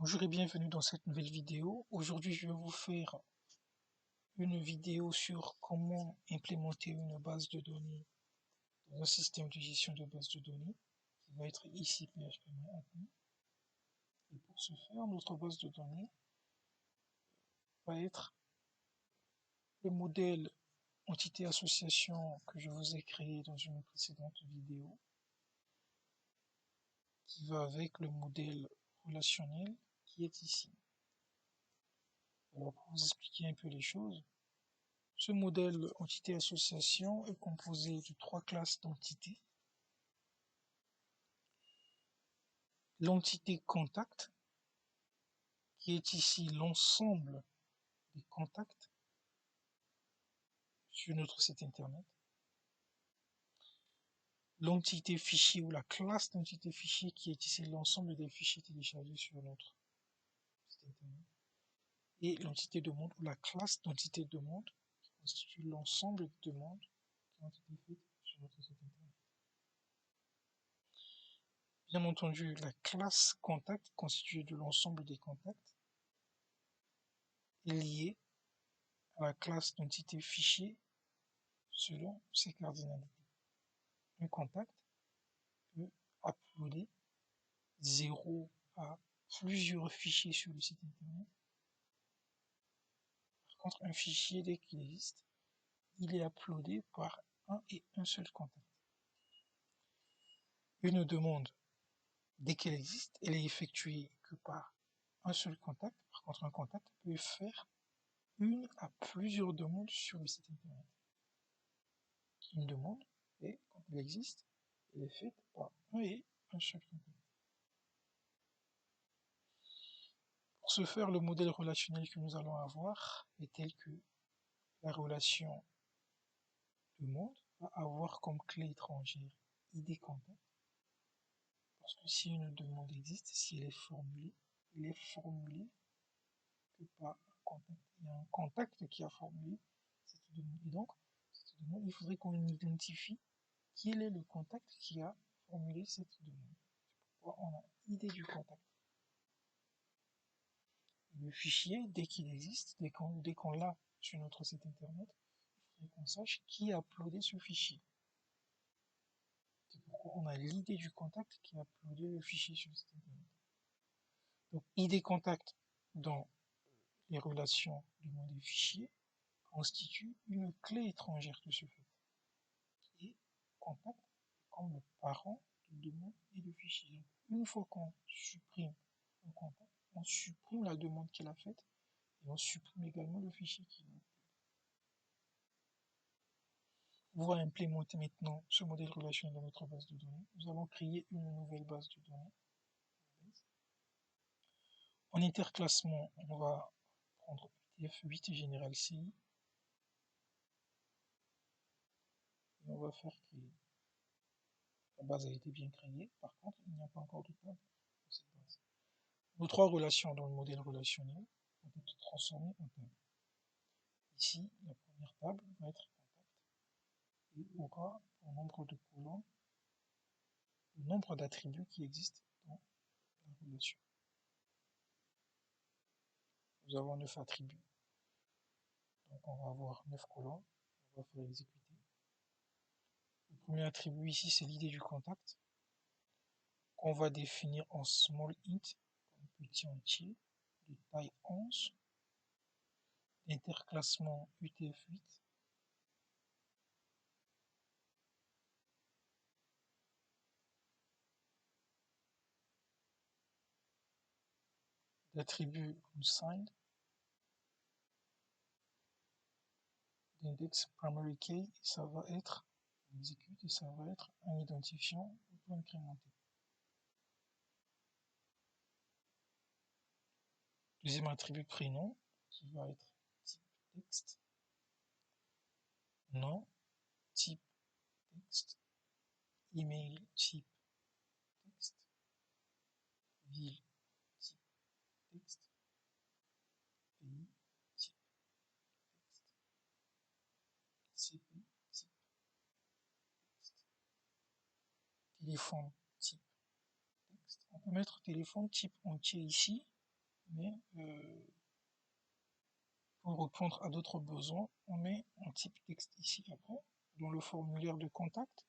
Bonjour et bienvenue dans cette nouvelle vidéo. Aujourd'hui, je vais vous faire une vidéo sur comment implémenter une base de données dans un système de gestion de base de données qui va être ici PHP-admin. Et pour ce faire, notre base de données va être le modèle entité association que je vous ai créé dans une précédente vidéo qui va avec le modèle relationnel qui est ici. Alors, pour vous expliquer un peu les choses, ce modèle entité-association est composé de trois classes d'entités. L'entité contact, qui est ici l'ensemble des contacts sur notre site internet. L'entité fichier ou la classe d'entité fichier, qui est ici l'ensemble des fichiers téléchargés sur notre site internet. Et l'entité demande ou la classe d'entité demande, qui constitue l'ensemble des demandes qui ont été faites sur notre site internet. Bien entendu, la classe contact, constituée de l'ensemble des contacts, est liée à la classe d'entité fichier selon ses cardinalités. Un contact peut uploader 0 à plusieurs fichiers sur le site internet. Par contre, un fichier, dès qu'il existe, il est uploadé par un et un seul contact. Une demande, dès qu'elle existe, elle est effectuée que par un seul contact. Par contre, un contact peut faire une à plusieurs demandes sur le site internet. Une demande, et quand elle existe, elle est faite par un et un seul contact. Pour ce faire, le modèle relationnel que nous allons avoir est tel que la relation demande va avoir comme clé étrangère ID contact. Parce que si une demande existe, si elle est formulée que par un contact. Il y a un contact qui a formulé cette demande. Et donc, cette demande, il faudrait qu'on identifie quel est le contact qui a formulé cette demande. C'est pourquoi on a ID du contact. Le fichier, dès qu'il existe, dès qu'on l'a sur notre site internet, il faudrait qu'on sache qui a uploadé ce fichier. C'est pourquoi on a l'idée du contact qui a uploadé le fichier sur le site internet. Donc, ID contact dans les relations du modèle fichier constitue une clé étrangère de ce fait. Et contact comme le parent de demande et de fichier. Donc, une fois qu'on supprime un contact, on supprime la demande qu'il a faite et on supprime également le fichier qui est. On va implémenter maintenant ce modèle relationnel dans notre base de données. Nous allons créer une nouvelle base de données. En interclassement, on va prendre UTF-8 et General CI. Et on va faire que la base a été bien créée. Par contre, il n'y a pas encore de table pour cette base. Nos trois relations dans le modèle relationnel vont être transformées en table. Ici, la première table va être contact et aura pour nombre de colonnes le nombre d'attributs qui existent dans la relation. Nous avons 9 attributs. Donc on va avoir 9 colonnes. On va faire exécuter. Le premier attribut ici, c'est l'idée du contact, qu'on va définir en small int, comme petit entier, de taille 11, interclassement UTF-8, l'attribut unsigned, l'index primary key, ça va être exécute et ça va être un identifiant incrémenté. Deuxième attribut prénom qui va être type texte, nom, type texte, email type texte, ville type texte, pays type texte, CP type texte, téléphone type texte. On peut mettre téléphone type entier ici mais pour répondre à d'autres besoins, on met un type texte ici après. Dans le formulaire de contact,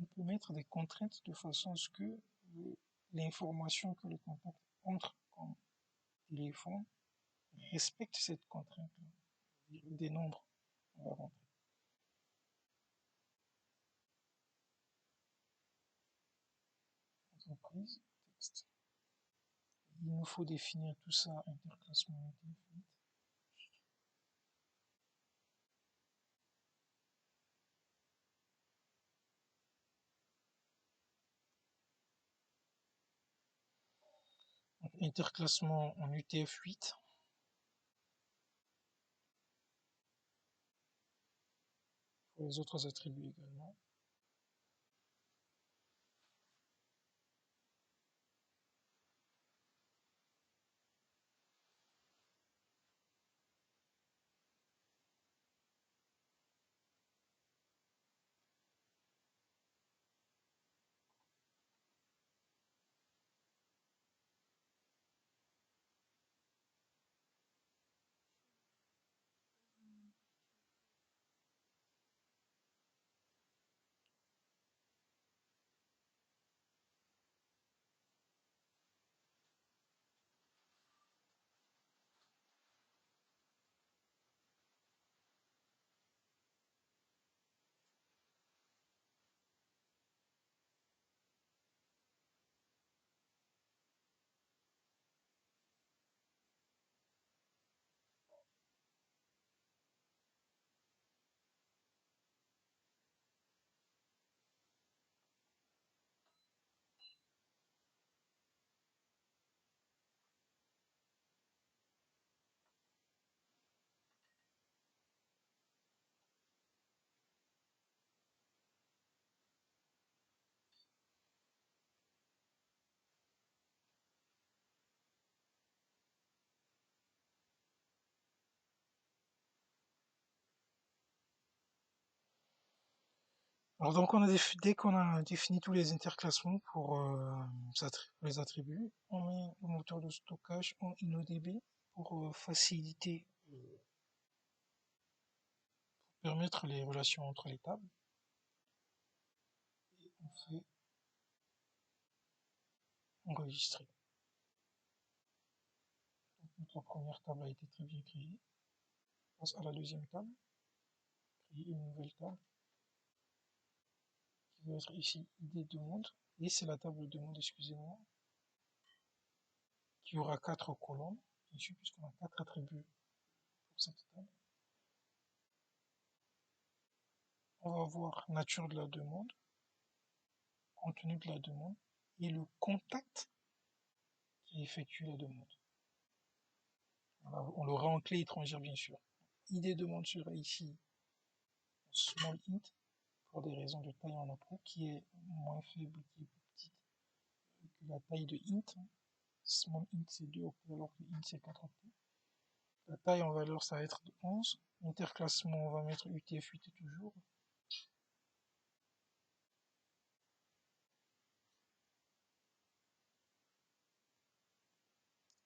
on peut mettre des contraintes de façon à ce que l'information que le contact entre comme téléphone respecte cette contrainte, des nombres. On va rentrer. Entreprise, texte. Il nous faut définir tout ça interclassement UTF-8. Interclassement en UTF-8. Pour les autres attributs également. Alors donc dès qu'on a défini tous les interclassements pour les attributs, on met le moteur de stockage en InnoDB pour faciliter, pour permettre les relations entre les tables. Et on fait enregistrer. Donc notre première table a été très bien créée. On passe à la deuxième table, créer une nouvelle table qui va être ici ID demande, et c'est la table de demande, excusez-moi, qui aura 4 colonnes, bien sûr, puisqu'on a 4 attributs pour cette table. On va voir nature de la demande, contenu de la demande et le contact qui effectue la demande. Voilà, on l'aura en clé étrangère, bien sûr. ID demande sera ici small int pour des raisons de taille en appro qui est moins faible, qui est plus petite que la taille de int. Small int c'est 2 octets alors que int c'est 4 octets. La taille en valeur ça va être de 11. Interclassement on va mettre UTF-8 toujours.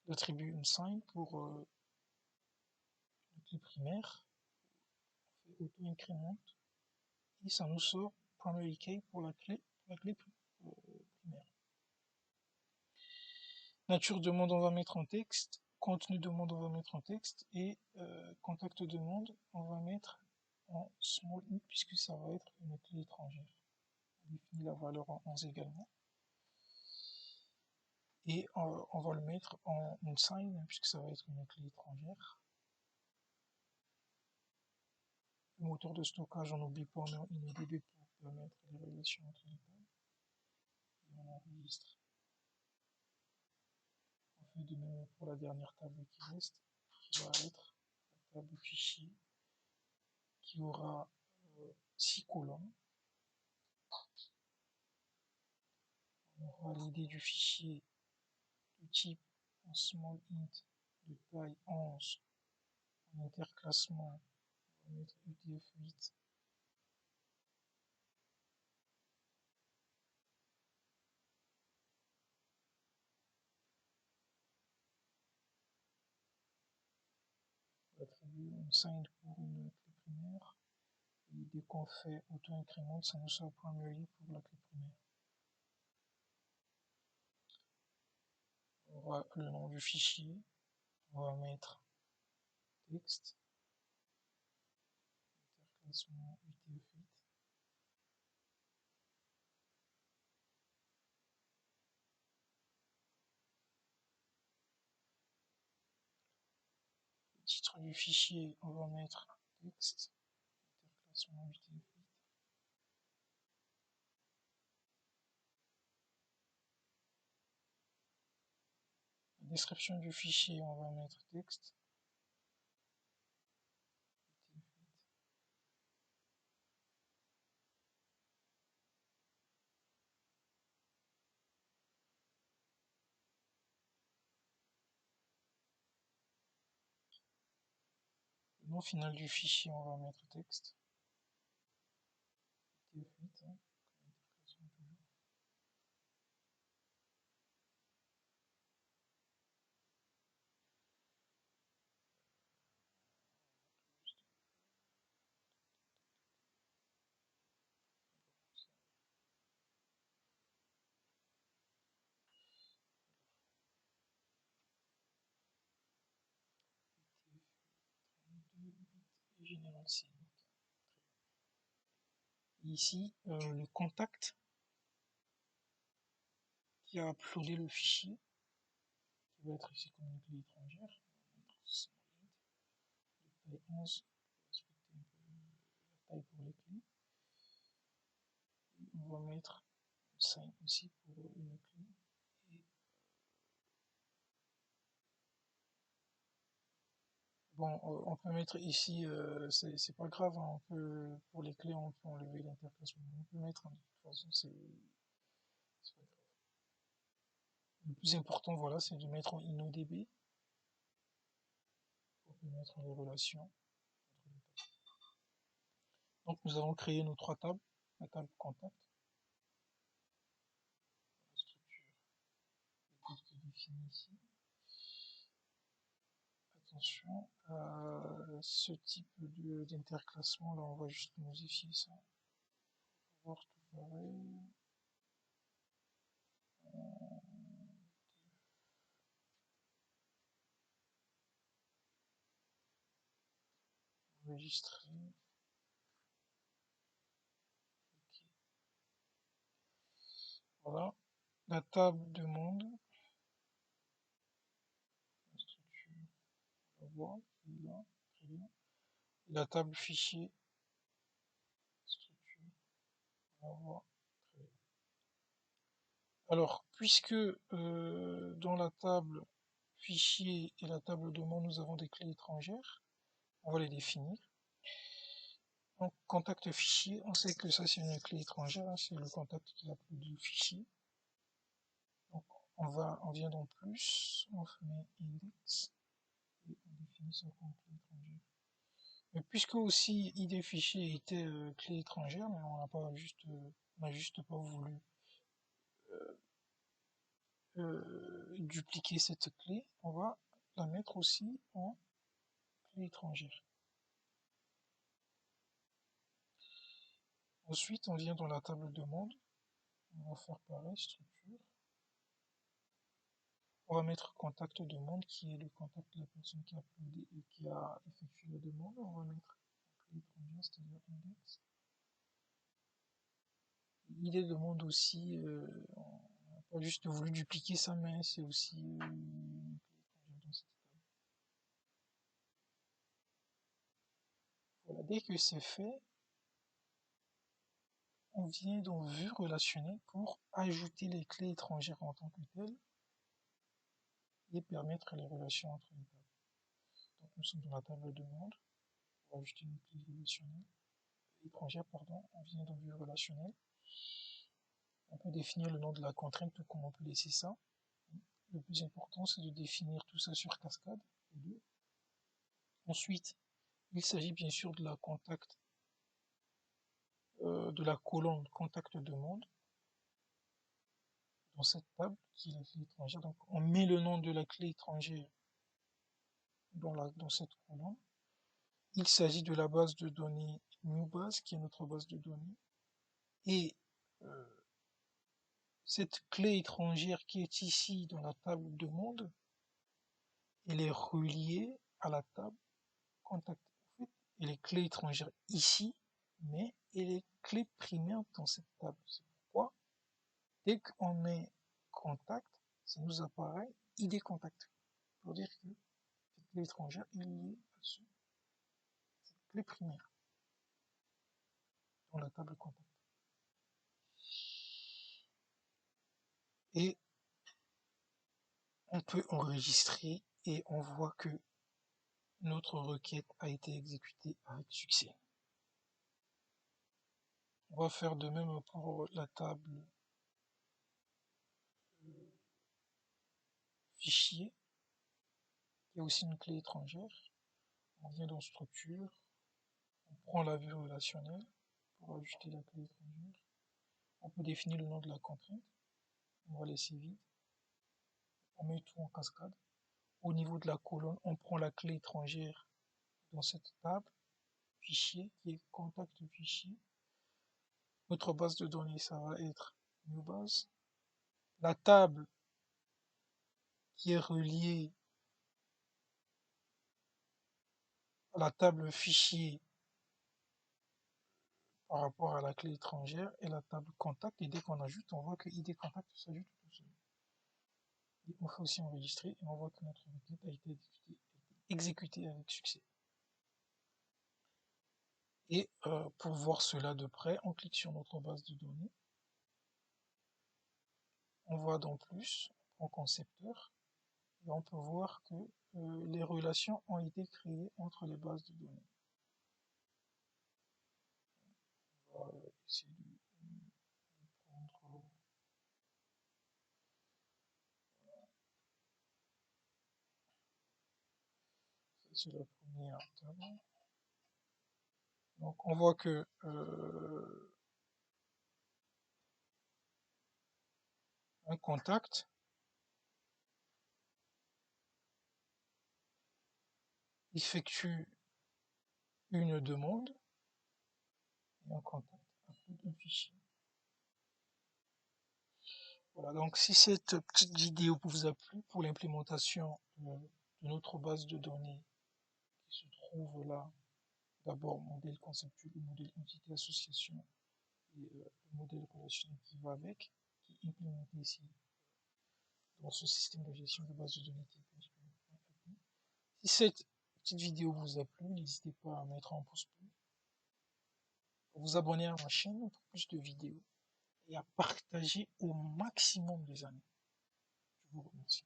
L'attribut unsigned pour la clé primaire. On fait auto-increment et ça nous sort primary key pour la clé primaire. Nature demande on va mettre en texte, contenu demande on va mettre en texte et contact demande on va mettre en small int puisque ça va être une clé étrangère. On définit la valeur en 11 également. Et on va le mettre en unsigned puisque ça va être une clé étrangère. Le moteur de stockage, on n'oublie pas, on met en InnoDB pour permettre les relations entre les tables. Et on enregistre. On fait de même pour la dernière table qui reste, qui va être la table fichier, qui aura 6 colonnes. On aura l'idée du fichier de type en small int de taille 11, en interclassement, on va mettre UTF-8. attribue unsigned pour une clé primaire. Et dès qu'on fait auto-incrémente, ça nous sort primary pour la clé primaire. On aura le nom du fichier. On va mettre texte, interclassement UTF-8. Le titre du fichier, on va mettre texte, interclassement UTF-8. La description du fichier, on va mettre texte. Le nom final du fichier, on va mettre texte. UTF-8, hein. Général C. Ici, le contact qui a uploadé le fichier, qui va être ici comme une clé étrangère, taille 11, respecter un peu la taille pour les clés. Et on va mettre sign aussi pour une clé. Et bon, on peut mettre ici, c'est pas grave, hein, on peut, pour les clés, on peut enlever l'interclassement. On peut mettre, hein, de toute façon, c'est pas grave. Le plus important, voilà, c'est de mettre en InnoDB pour mettre les relations. Donc nous avons créé nos trois tables, la table contact, la structure est définie ici. Attention à ce type d'interclassement, là on va juste modifier ça. On va voir tout pareil. Enregistrer. Okay. Voilà. La table demande. La structure, on la voit, là, très bien. La table fichier. Structure, on la voit, très bien. Alors, puisque dans la table fichier et la table demande, nous avons des clés étrangères, on va les définir. Donc, contact fichier, on sait que ça c'est une clé étrangère, hein, c'est le contact qui a plus de fichier. Donc, on vient dans plus, on met index, et on définit ça comme clé étrangère. Mais puisque aussi ID fichier était clé étrangère, mais on n'a juste pas voulu dupliquer cette clé, on va la mettre aussi en clé étrangère. Ensuite, on vient dans la table demande, on va faire pareil, structure. On va mettre contact demande, qui est le contact de la personne qui a uploadé et qui a effectué la demande. On va mettre clé étrangère, c'est-à-dire index. ID demande aussi, on n'a pas juste voulu dupliquer ça, mais c'est aussi une clé étrangère dans cette table. Voilà, dès que c'est fait, on vient dans vue relationnelle pour ajouter les clés étrangères en tant que telles et permettre les relations entre les tables. Donc nous sommes dans la table demande, on va ajouter une clé relationnelle, étrangère, pardon, on vient dans vue relationnelle. On peut définir le nom de la contrainte ou comment on peut laisser ça. Le plus important, c'est de définir tout ça sur cascade. Ensuite, il s'agit bien sûr de la contact, de la colonne contact demande dans cette table qui est la clé étrangère. Donc on met le nom de la clé étrangère dans cette colonne. il s'agit de la base de données NewBase, qui est notre base de données, et cette clé étrangère qui est ici dans la table demande, elle est reliée à la table contact. En fait, elle est clé étrangère ici, mais elle est clé primaire dans cette table. C'est pourquoi, dès qu'on met contact, ça nous apparaît ID contact, pour dire que cette clé étrangère est liée à cette clé primaire dans la table contact. Et on peut enregistrer et on voit que notre requête a été exécutée avec succès. On va faire de même pour la table fichier. Il y a aussi une clé étrangère. On vient dans structure, on prend la vue relationnelle pour ajouter la clé étrangère. On peut définir le nom de la contrainte. On va laisser vide. On met tout en cascade. Au niveau de la colonne, on prend la clé étrangère dans cette table fichier qui est contact fichier. Notre base de données, ça va être NewBase. La table qui est reliée à la table fichier par rapport à la clé étrangère et la table contact. Et dès qu'on ajoute, on voit que ID contact s'ajoute tout seul. Et on fait aussi enregistrer et on voit que notre requête a été exécutée avec succès. Et pour voir cela de près, on clique sur notre base de données. On voit dans plus, en concepteur, et on peut voir que les relations ont été créées entre les bases de données. On va essayer de prendre. C'est la première table. Donc on voit que un contact effectue une demande et un contact upload un fichier. Voilà, donc si cette petite vidéo vous a plu pour l'implémentation de notre base de données qui se trouve là, d'abord modèle conceptuel, le modèle entité association et le modèle relationnel qui va avec, qui est implémenté ici dans ce système de gestion de base de données. Si cette petite vidéo vous a plu, n'hésitez pas à mettre un pouce bleu, à vous abonner à ma chaîne pour plus de vidéos et à partager au maximum des amis. Je vous remercie.